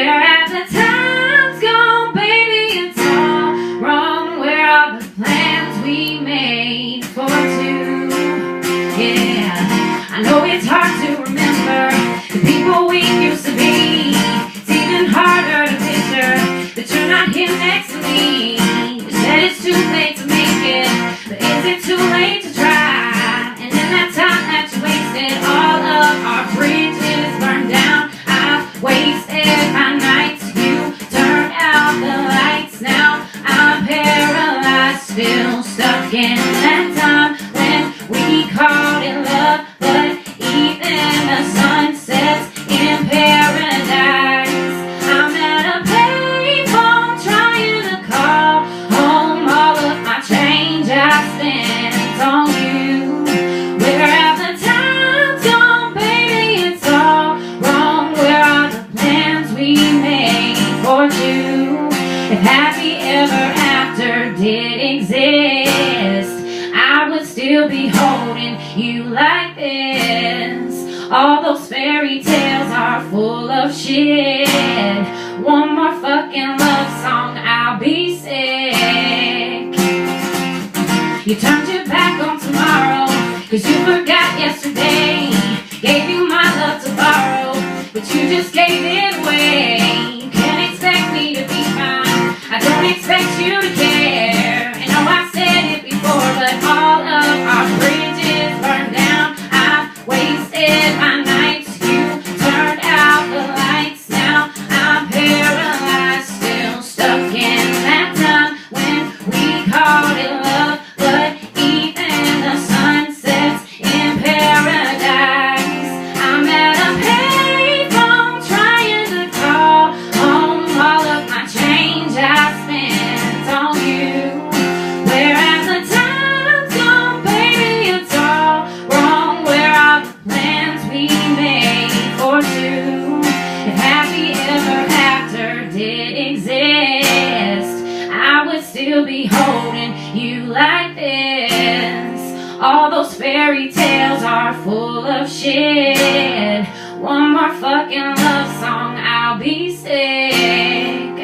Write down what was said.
Where have the times gone, baby? It's all wrong. Where are the plans we made for two? Yeah, I know it's hard to remember the people we used to be. It's even harder to picture that you're not here next to me. You said it's too late to make it, but is it too late to try? And in that time that you wasted, all of our bridges burned down. I've wasted my nights, you turned out the lights. Now I'm paralyzed, still stuck in that time when we called it love, but even the sun sets in paradise. I'm at a payphone trying to call home. All of my change I spent on you. Where have the times gone, baby? It's all wrong. Where are the plans we made for two? If happy ever after did exist, I would still be holding you like this. All those fairy tales are full of shit. One more fucking love song, I'll be sick. You turned your back on tomorrow, cause you forgot yesterday. Gave you my love to borrow, but you just gave it away. You can't expect me to be fine, I don't expect you to care. I know I said it before, but all of our bridges burned down. I've wasted my nights, you turned out the lights. Now I'm paralyzed, still stuck in that time when we called it love, but even the sun sets in paradise. I'm at a payphone trying to call home. All of my change I spent on you. Where have the times gone, baby? It's all wrong. Where are the plans we made for two? If happy ever after did exist, I would still be holding you like this. All those fairy tales are full of shit. One more fucking love song, I'll be sick.